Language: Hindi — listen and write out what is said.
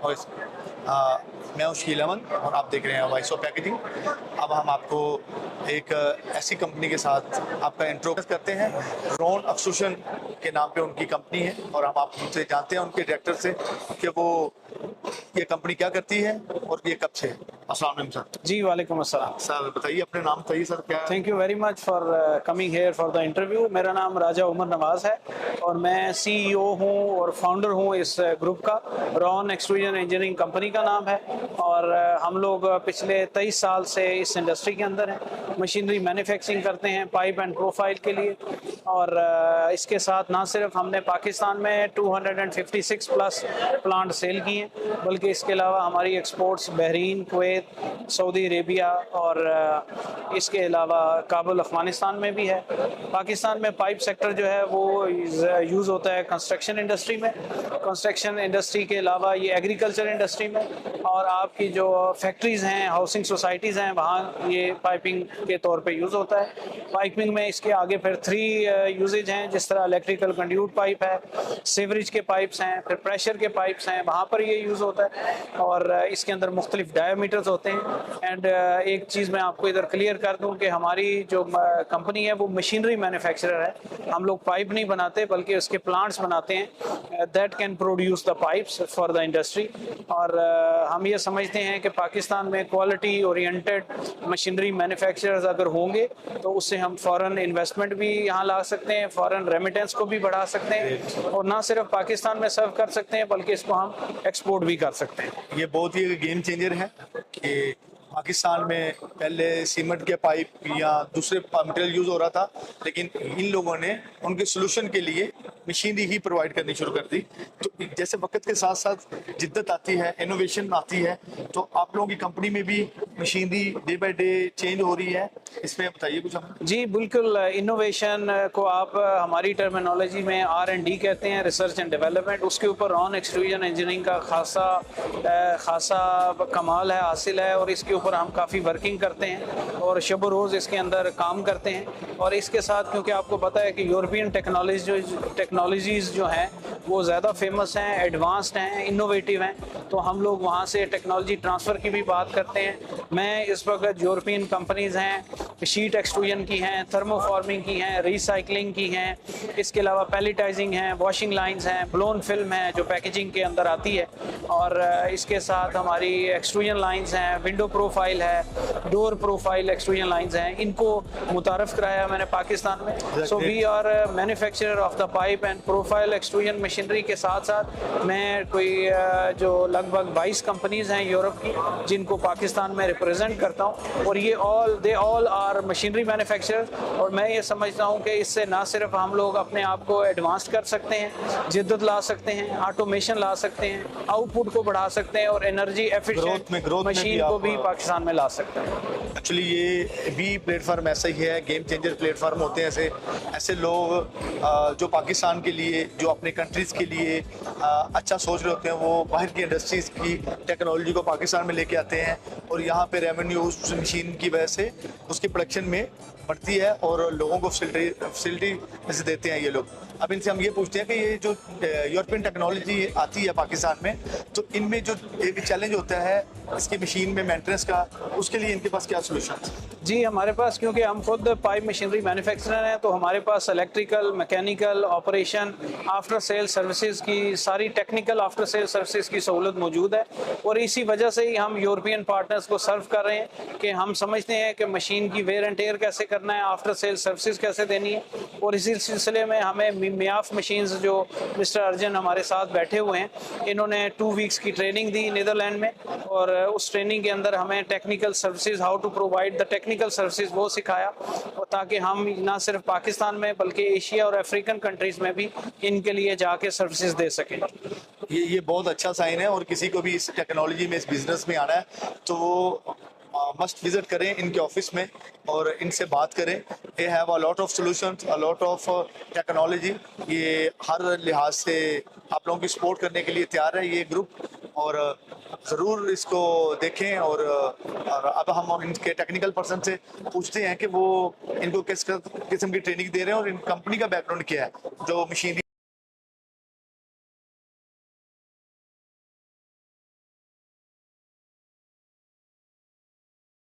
और मैं हूं शकील अहमद और आप देख रहे हैं वॉइस ऑफ पैकेजिंग। अब हम आपको एक ऐसी कंपनी के साथ आपका इंट्रोड्यूस करते हैं। रॉन एक्सट्रूशन के नाम पे उनकी कंपनी है और हम आप उनसे जानते हैं, उनके डायरेक्टर से, कि वो ये कंपनी क्या करती है और ये कब से है। अस्सलाम वालेकुम सर। जी वालेकुम अस्सलाम। सर बताइए, अपने नाम बताइए सर, क्या। Thank you very much for coming here for the interview. मेरा नाम राजा उमर नवाज है और मैं सीईओ हूं और फाउंडर हूं इस ग्रुप का। रॉन एक्सट्रूजन इंजीनियरिंग कंपनी का नाम है और हम लोग पिछले 23 साल से इस इंडस्ट्री के अंदर हैं। मशीनरी मैन्युफैक्चरिंग करते हैं पाइप एंड प्रोफाइल के लिए और इसके साथ ना सिर्फ हमने पाकिस्तान में 256 प्लस प्लांट सेल किए हैं, बल्कि इसके अलावा हमारी exports Bahrain, Kuwait, Saudi Arabia और इसके अलावा काबुल अफगानिस्तान में भी है। पाकिस्तान में पाइप सेक्टर जो है वो यूज़ होता है कंस्ट्रक्शन इंडस्ट्री में, कंस्ट्रक्शन इंडस्ट्री के अलावा ये एग्रीकल्चर इंडस्ट्री में, और आपकी जो फैक्ट्रीज़ हैं, हाउसिंग सोसाइटीज़ हैं, वहाँ ये पाइपिंग के तौर पे यूज़ होता है। पाइपिंग में इसके आगे फिर 3 यूजेज हैं, जिस तरह इलेक्ट्रिकल कंड्यूट पाइप है, सीवरेज के पाइप्स हैं, फिर प्रेशर के पाइप्स हैं, वहाँ पर ये यूज़ होता है और इसके अंदर मुख्तलिफ डायमीटर्स होते हैं। एंड एक चीज़ मैं आपको इधर क्लियर कर दूं कि हमारी जो कंपनी है वो मशीनरी मैन्युफैक्चरर है। हम लोग पाइप नहीं बनाते बल्कि उसके प्लांट्स बनाते हैं that can produce the pipes for the industry. और हम ये समझते हैं कि पाकिस्तान में क्वालिटी ओरिएंटेड मशीनरी मैन्युफैक्चरर्स अगर होंगे तो उससे हम फॉरेन इन्वेस्टमेंट भी यहाँ ला सकते हैं, फॉरेन रेमिटेंस को भी बढ़ा सकते हैं और ना सिर्फ पाकिस्तान में सर्व कर सकते हैं बल्कि इसको हम एक्सपोर्ट भी कर सकते हैं। ये बहुत ही गेम चेंजर है कि पाकिस्तान में पहले सीमेंट के पाइप या दूसरे मटेरियल यूज हो रहा था, लेकिन इन लोगों ने उनके सोल्यूशन के लिए मशीनरी ही प्रोवाइड करनी शुरू कर दी। तो जैसे वक्त के साथ साथ जिद्दत आती है, इनोवेशन आती है, तो आप लोगों की कंपनी में भी machinery day by day change हो रही है, इसमें बताइए कुछ हमें। जी बिल्कुल, इनोवेशन को आप हमारी टर्मिनोलॉजी में R&D कहते हैं, रिसर्च एंड डेवलपमेंट। उसके ऊपर रॉन एक्सट्रूजन इंजीनियरिंग का खासा कमाल है, हासिल है और इसके ऊपर हम काफ़ी वर्किंग करते हैं और शब रोज़ इसके अंदर काम करते हैं। और इसके साथ क्योंकि आपको पता है कि यूरोपियन टेक्नोलॉजीज़ जो हैं वो ज़्यादा फेमस हैं, एडवांस्ड हैं, इनोवेटिव हैं, तो हम लोग वहाँ से टेक्नोलॉजी ट्रांसफ़र की भी बात करते हैं। मैं इस वक्त यूरोपियन कंपनीज़ हैं, शीट एक्सट्रूजन की हैं, थर्मोफॉर्मिंग की हैं, रिसाइकलिंग की हैं, इसके अलावा पैलेटाइजिंग हैं, वॉशिंग लाइंस हैं, ब्लोन फिल्म है जो पैकेजिंग के अंदर आती है, और इसके साथ हमारी एक्सट्रूजन लाइंस हैं, विंडो प्रोफाइल है, डोर प्रोफाइल एक्सट्रूजन लाइंस हैं। इनको मुतारफ़ कराया मैंने पाकिस्तान में। So we are manufacturer of the pipe and profile extrusion machinery के साथ साथ मैं कोई जो लगभग 22 कंपनीज़ हैं यूरोप की जिनको पाकिस्तान में रिप्रेजेंट करता हूँ, और ये they all are machinery manufacturer. और मैं ये समझता हूँ कि इससे ना सिर्फ हम लोग अपने आप को एडवांस कर सकते हैं, जिद्दत ला सकते हैं, ऑटोमेशन ला सकते हैं, आउटपुट को बढ़ा सकते हैं और एनर्जी एफिशिएंट मशीन को भी पाकिस्तान में ला सकते हैं। एक्चुअली ये भी प्लेटफार्म ऐसा ही है, गेम चेंजर प्लेटफार्म होते हैं ऐसे लोग जो पाकिस्तान के लिए, जो अपने कंट्रीज़ के लिए अच्छा सोच रहे होते हैं, वो बाहर की इंडस्ट्रीज़ की टेक्नोलॉजी को पाकिस्तान में लेके आते हैं और यहाँ पे रेवेन्यू उस मशीन की वजह से उसकी प्रोडक्शन में बढ़ती है और लोगों को फैसिलिटी जैसे देते हैं ये लोग। अब इनसे हम ये पूछते हैं कि ये जो यूरोपियन टेक्नोलॉजी आती है पाकिस्तान में, तो इनमें जो एक चैलेंज होता है इसकी मशीन में मेंटेनेंस का, उसके लिए इनके पास क्या सोल्यूशन? जी हमारे पास, क्योंकि हम खुद पाइप मशीनरी मैन्युफैक्चरर हैं, तो हमारे पास electrical, mechanical, operation, after sale services की सारी टेक्निकल आफ्टर सेल सर्विसेज की सहूलत मौजूद है। और इसी वजह से ही हम यूरोपियन पार्टनर्स को सर्व कर रहे हैं कि हम समझते हैं कि मशीन की वेयर एंड टेयर कैसे करना है, आफ्टर सेल सर्विसेज कैसे देनी है। और इसी सिलसिले में हमें मियाफ मशीन्स, जो मिस्टर अर्जन हमारे साथ बैठे हुए हैं, इन्होंने 2 वीक्स की ट्रेनिंग दी नीदरलैंड में, और उस ट्रेनिंग के अंदर हमें technical services, how to provide the technical services, वो सिखाया, और ताकि हम ना सिर्फ पाकिस्तान में बल्कि एशिया और अफ्रीकन कंट्रीज़ में भी इनके लिए जाके सर्विसेज दे सकें। ये बहुत अच्छा साइन है, और किसी को भी इस टेक्नोलॉजी में, इस बिजनेस में आना है तो वो मस्ट विजिट करें इनके ऑफिस में और इनसे बात करें। They have a lot of solutions, a lot of technology. ये हर लिहाज से आप लोगों की सपोर्ट करने के लिए तैयार है ये ग्रुप, और ज़रूर इसको देखें। और अब हम इनके टेक्निकल पर्सन से पूछते हैं कि वो इनको किस किस्म की ट्रेनिंग दे रहे हैं और इन कंपनी का बैकग्राउंड क्या है जो मशीनरी